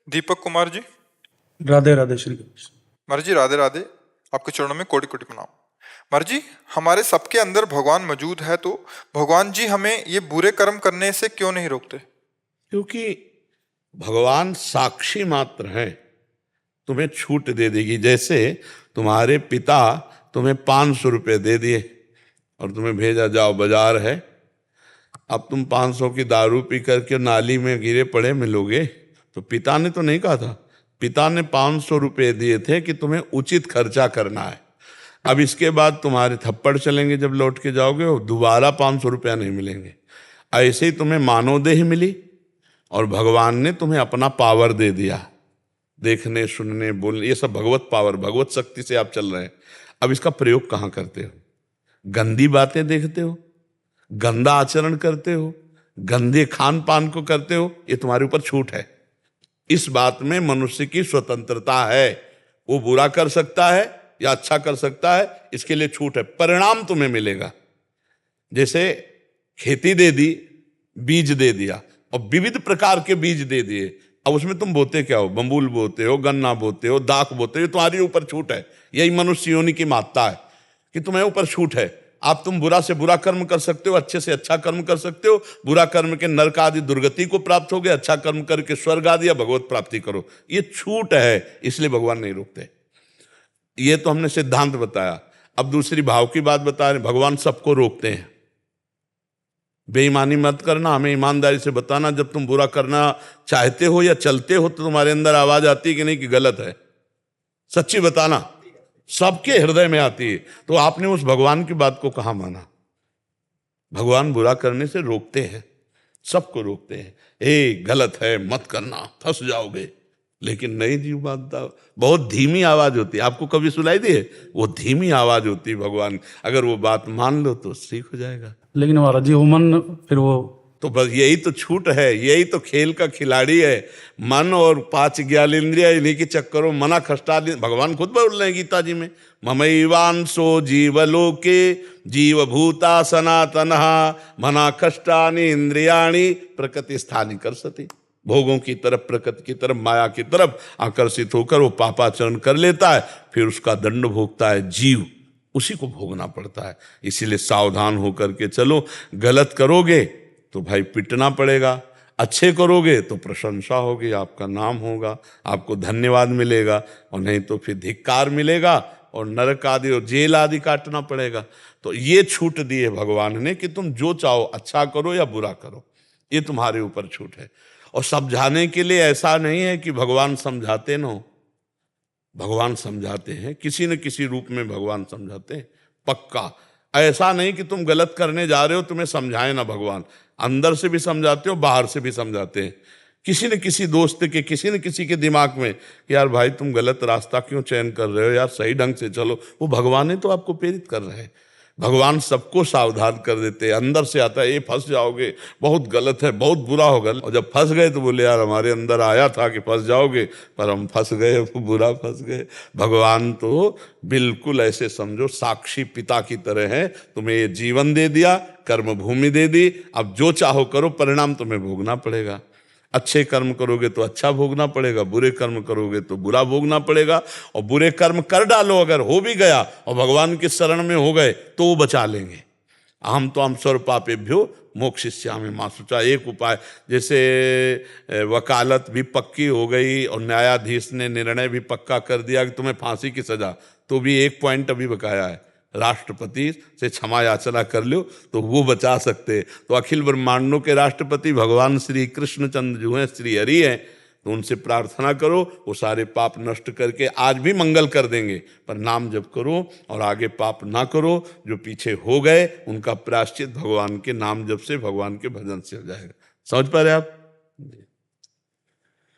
दीपक कुमार जी। राधे राधे श्री कृष्ण। महाराज जी राधे राधे। आपके चरणों में कोटि कोटि प्रणाम। महाराज जी, हमारे सबके अंदर भगवान मौजूद है, तो भगवान जी हमें ये बुरे कर्म करने से क्यों नहीं रोकते? क्योंकि भगवान साक्षी मात्र हैं, तुम्हें छूट दे देगी। जैसे तुम्हारे पिता तुम्हें 500 रुपये दे दिए और तुम्हें भेजा, जाओ बाजार है, अब तुम 500 की दारू पी करके नाली में गिरे पड़े मिलोगे, तो पिता ने तो नहीं कहा था। पिता ने 500 रुपये दिए थे कि तुम्हें उचित खर्चा करना है। अब इसके बाद तुम्हारे थप्पड़ चलेंगे, जब लौट के जाओगे दोबारा 500 रुपया नहीं मिलेंगे। ऐसे ही तुम्हें मानवदेह मिली और भगवान ने तुम्हें अपना पावर दे दिया, देखने सुनने बोलने, ये सब भगवत पावर, भगवत शक्ति से आप चल रहे हैं। अब इसका प्रयोग कहाँ करते हो? गंदी बातें देखते हो, गंदा आचरण करते हो, गंदे खान पान को करते हो, ये तुम्हारे ऊपर छूट है। इस बात में मनुष्य की स्वतंत्रता है, वो बुरा कर सकता है या अच्छा कर सकता है, इसके लिए छूट है। परिणाम तुम्हें मिलेगा। जैसे खेती दे दी, बीज दे दिया और विविध प्रकार के बीज दे दिए, अब उसमें तुम बोते क्या हो? बम्बूल बोते हो, गन्ना बोते हो, दाख बोते हो, तुम्हारे ऊपर छूट है। यही मनुष्य योनि की महत्ता है कि तुम्हें ऊपर छूट है। आप तुम बुरा से बुरा कर्म कर सकते हो, अच्छे से अच्छा कर्म कर सकते हो। बुरा कर्म के नरक आदि दुर्गति को प्राप्त हो गए, अच्छा कर्म करके स्वर्ग आदि या भगवत प्राप्ति करो। ये छूट है, इसलिए भगवान नहीं रोकते। ये तो हमने सिद्धांत बताया। अब दूसरी भाव की बात बता रहे, भगवान सबको रोकते हैं। बेईमानी मत करना, हमें ईमानदारी से बताना। जब तुम बुरा करना चाहते हो या चलते हो तो तुम्हारे अंदर आवाज आती है कि नहीं कि गलत है? सच्ची बताना, सबके हृदय में आती है। तो आपने उस भगवान की बात को कहाँ माना? भगवान बुरा करने से रोकते हैं, सबको रोकते हैं। गलत है, मत करना, फंस जाओगे। लेकिन नहीं जी, बात बहुत धीमी आवाज होती है। आपको कभी सुनाई दी है? वो धीमी आवाज होती है भगवान। अगर वो बात मान लो तो ठीक हो जाएगा। लेकिन महाराज जी, वो मन फिर वो तो बस यही तो छूट है, यही तो खेल का खिलाड़ी है। मन और 5 ज्ञानेंद्रिय, इन्हीं के चक्करों मना खष्टा। भगवान खुद बोल रहे हैं गीता जी में, ममैवांसो जीवलोके जीवभूता सनातनः मना खष्टानि इंद्रियाणि प्रकृति स्थानि करसति। भोगों की तरफ, प्रकृति की तरफ, माया की तरफ आकर्षित होकर वो पापाचरण कर लेता है, फिर उसका दंड भोगता है जीव, उसी को भोगना पड़ता है। इसीलिए सावधान होकर के चलो। गलत करोगे तो भाई पिटना पड़ेगा, अच्छे करोगे तो प्रशंसा होगी, आपका नाम होगा, आपको धन्यवाद मिलेगा, और नहीं तो फिर धिक्कार मिलेगा और नरक आदि और जेल आदि काटना पड़ेगा। तो ये छूट दी है भगवान ने कि तुम जो चाहो अच्छा करो या बुरा करो, ये तुम्हारे ऊपर छूट है। और समझाने के लिए ऐसा नहीं है कि भगवान समझाते न हो, भगवान समझाते हैं, किसी न किसी रूप में भगवान समझाते हैं पक्का। ऐसा नहीं कि तुम गलत करने जा रहे हो तुम्हें समझाए ना भगवान, अंदर से भी समझाते हो, बाहर से भी समझाते हैं। किसी न किसी दोस्त के, किसी न किसी के दिमाग में कि यार भाई तुम गलत रास्ता क्यों चयन कर रहे हो, यार सही ढंग से चलो। वो भगवान ही तो आपको प्रेरित कर रहे हैं। भगवान सबको सावधान कर देते हैं। अंदर से आता है ये फंस जाओगे, बहुत गलत है, बहुत बुरा होगा। और जब फंस गए तो बोले यार हमारे अंदर आया था कि फंस जाओगे, पर हम फंस गए, बुरा फंस गए। भगवान तो बिल्कुल ऐसे समझो साक्षी पिता की तरह है। तुम्हें ये जीवन दे दिया, कर्म भूमि दे दी, अब जो चाहो करो, परिणाम तुम्हें भोगना पड़ेगा। अच्छे कर्म करोगे तो अच्छा भोगना पड़ेगा, बुरे कर्म करोगे तो बुरा भोगना पड़ेगा। और बुरे कर्म कर डालो, अगर हो भी गया और भगवान के शरण में हो गए तो वो बचा लेंगे। अहम तो हम सर्वपापेभ्यो मोक्षयिष्यामि मा शुचा। एक उपाय, जैसे वकालत भी पक्की हो गई और न्यायाधीश ने निर्णय भी पक्का कर दिया कि तुम्हें फांसी की सजा, तो भी एक पॉइंट अभी बकाया है, राष्ट्रपति से क्षमा याचना कर लो तो वो बचा सकते। तो अखिल ब्रह्मांडों के राष्ट्रपति भगवान श्री कृष्णचंद्र जो हैं, श्री हरि हैं, तो उनसे प्रार्थना करो, वो सारे पाप नष्ट करके आज भी मंगल कर देंगे। पर नाम जप करो और आगे पाप ना करो। जो पीछे हो गए उनका प्रायश्चित भगवान के नाम जप से, भगवान के भजन से हो जाएगा। समझ पा रहे आप?